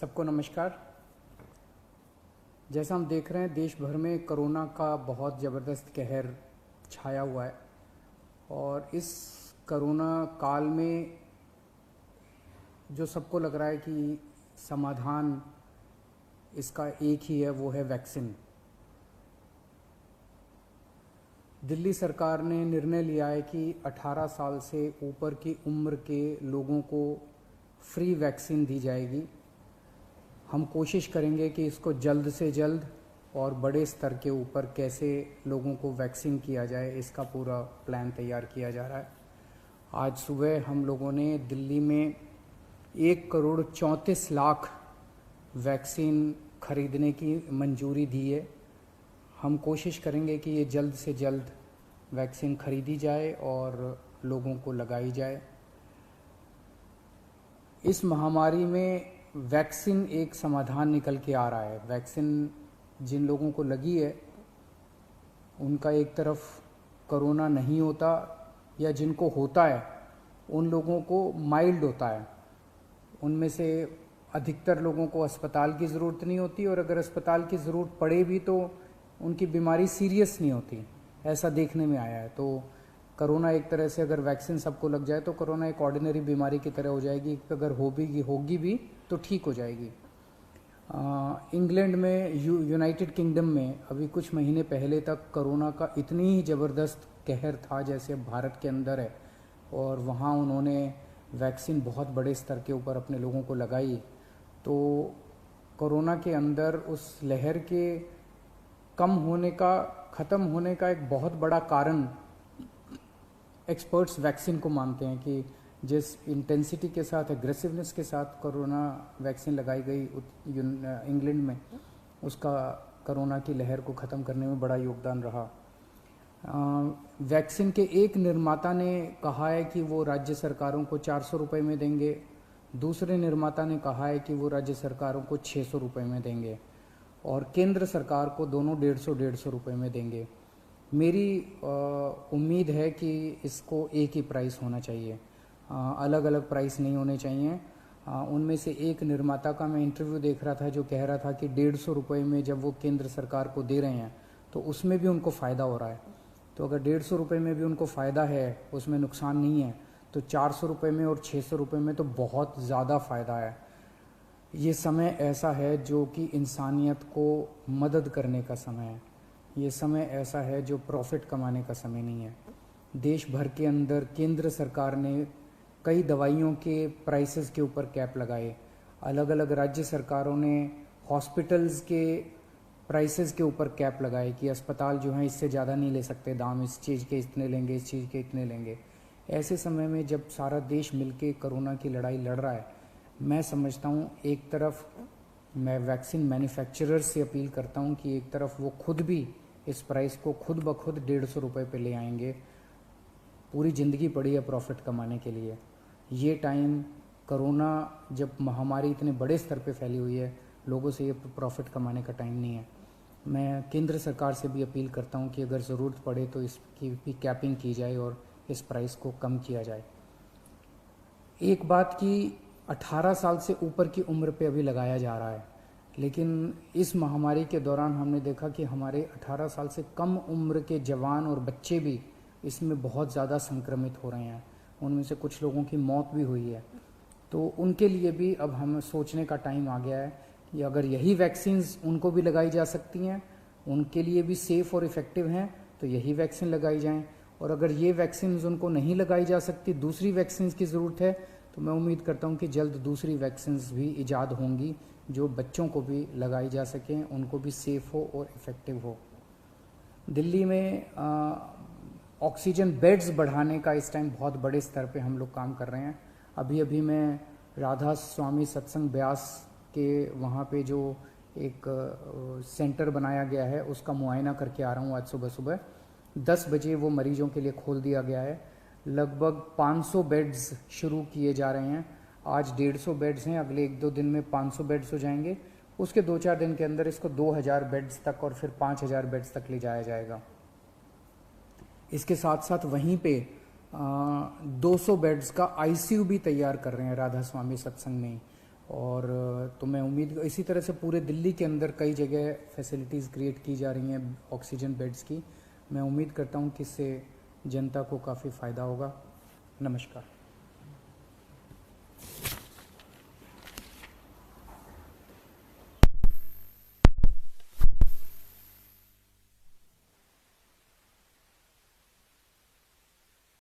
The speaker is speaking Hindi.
सबको नमस्कार। जैसा हम देख रहे हैं देश भर में कोरोना का बहुत ज़बरदस्त कहर छाया हुआ है और इस कोरोना काल में जो सबको लग रहा है कि समाधान इसका एक ही है, वो है वैक्सीन। दिल्ली सरकार ने निर्णय लिया है कि 18 साल से ऊपर की उम्र के लोगों को फ्री वैक्सीन दी जाएगी। हम कोशिश करेंगे कि इसको जल्द से जल्द और बड़े स्तर के ऊपर कैसे लोगों को वैक्सीन किया जाए, इसका पूरा प्लान तैयार किया जा रहा है। आज सुबह हम लोगों ने दिल्ली में 1,34,00,000 वैक्सीन खरीदने की मंजूरी दी है। हम कोशिश करेंगे कि ये जल्द से जल्द वैक्सीन खरीदी जाए और लोगों को लगाई जाए। इस महामारी में वैक्सीन एक समाधान निकल के आ रहा है। वैक्सीन जिन लोगों को लगी है उनका एक तरफ कोरोना नहीं होता, या जिनको होता है उन लोगों को माइल्ड होता है। उनमें से अधिकतर लोगों को अस्पताल की ज़रूरत नहीं होती, और अगर अस्पताल की ज़रूरत पड़े भी तो उनकी बीमारी सीरियस नहीं होती, ऐसा देखने में आया है। तो कोरोना एक तरह से अगर वैक्सीन सबको लग जाए तो कोरोना एक ऑर्डिनरी बीमारी की तरह हो जाएगी। अगर होगी भी तो ठीक हो जाएगी। इंग्लैंड में, यूनाइटेड किंगडम में अभी कुछ महीने पहले तक कोरोना का इतनी ही ज़बरदस्त कहर था जैसे भारत के अंदर है, और वहाँ उन्होंने वैक्सीन बहुत बड़े स्तर के ऊपर अपने लोगों को लगाई। तो कोरोना के अंदर उस लहर के कम होने का, ख़त्म होने का एक बहुत बड़ा कारण एक्सपर्ट्स वैक्सीन को मानते हैं कि जिस इंटेंसिटी के साथ, एग्रेसिवनेस के साथ कोरोना वैक्सीन लगाई गई इंग्लैंड में, उसका कोरोना की लहर को ख़त्म करने में बड़ा योगदान रहा। वैक्सीन के एक निर्माता ने कहा है कि वो राज्य सरकारों को 400 रुपये में देंगे, दूसरे निर्माता ने कहा है कि वो राज्य सरकारों को 600 रुपये में देंगे, और केंद्र सरकार को दोनों 150 रुपये में देंगे। मेरी उम्मीद है कि इसको एक ही प्राइस होना चाहिए, अलग अलग प्राइस नहीं होने चाहिए। उनमें से एक निर्माता का मैं इंटरव्यू देख रहा था जो कह रहा था कि 150 रुपये में जब वो केंद्र सरकार को दे रहे हैं तो उसमें भी उनको फ़ायदा हो रहा है। तो अगर 150 रुपये में भी उनको फ़ायदा है, उसमें नुकसान नहीं है, तो 400 रुपये में और 600 रुपये में तो बहुत ज़्यादा फ़ायदा है। ये समय ऐसा है जो कि इंसानियत को मदद करने का समय है। ये समय ऐसा है जो प्रॉफिट कमाने का समय नहीं है। देश भर के अंदर केंद्र सरकार ने कई दवाइयों के प्राइसेस के ऊपर कैप लगाए। अलग अलग राज्य सरकारों ने हॉस्पिटल्स के प्राइसेस के ऊपर कैप लगाए कि अस्पताल जो हैं इससे ज़्यादा नहीं ले सकते दाम, इस चीज़ के इतने लेंगे, इस चीज़ के इतने लेंगे। ऐसे समय में जब सारा देश मिलके कोरोना की लड़ाई लड़ रहा है, मैं समझता हूँ एक तरफ मैं वैक्सीन मैन्युफैक्चरर से अपील करता हूँ कि एक तरफ वो खुद भी इस प्राइस को खुद ब खुद 150 रुपये पे ले आएंगे। पूरी ज़िंदगी पड़ी है प्रॉफिट कमाने के लिए। ये टाइम, कोरोना जब महामारी इतने बड़े स्तर पे फैली हुई है, लोगों से ये प्रॉफिट कमाने का टाइम नहीं है। मैं केंद्र सरकार से भी अपील करता हूँ कि अगर ज़रूरत पड़े तो इसकी भी कैपिंग की जाए और इस प्राइस को कम किया जाए। एक बात कि 18 साल से ऊपर की उम्र पे अभी लगाया जा रहा है, लेकिन इस महामारी के दौरान हमने देखा कि हमारे 18 साल से कम उम्र के जवान और बच्चे भी इसमें बहुत ज़्यादा संक्रमित हो रहे हैं। उनमें से कुछ लोगों की मौत भी हुई है। तो उनके लिए भी अब हमें सोचने का टाइम आ गया है कि अगर यही वैक्सीन्स उनको भी लगाई जा सकती हैं, उनके लिए भी सेफ़ और इफ़ेक्टिव हैं, तो यही वैक्सीन लगाई जाएं। और अगर ये वैक्सीन्स उनको नहीं लगाई जा सकती, दूसरी वैक्सीन्स की ज़रूरत है, तो मैं उम्मीद करता हूँ कि जल्द दूसरी वैक्सीन्स भी ईजाद होंगी जो बच्चों को भी लगाई जा सकें, उनको भी सेफ़ हो और इफ़ेक्टिव हो। दिल्ली में ऑक्सीजन बेड्स बढ़ाने का इस टाइम बहुत बड़े स्तर पे हम लोग काम कर रहे हैं। अभी मैं राधा स्वामी सत्संग ब्यास के वहाँ पे जो एक सेंटर बनाया गया है उसका मुआयना करके आ रहा हूँ। आज सुबह सुबह 10 बजे वो मरीजों के लिए खोल दिया गया है। लगभग 500 बेड्स शुरू किए जा रहे हैं। आज 150 बेड्स हैं, अगले 1-2 दिन में 500 बेड्स हो जाएंगे। उसके 2-4 दिन के अंदर इसको 2000 बेड्स तक और फिर 5000 बेड्स तक ले जाया जाएगा। इसके साथ साथ वहीं पे 200 बेड्स का आईसीयू भी तैयार कर रहे हैं राधा स्वामी सत्संग में, और तो मैं उम्मीद इसी तरह से पूरे दिल्ली के अंदर कई जगह फैसिलिटीज़ क्रिएट की जा रही हैं ऑक्सीजन बेड्स की। मैं उम्मीद करता हूं कि इससे जनता को काफ़ी फ़ायदा होगा। नमस्कार।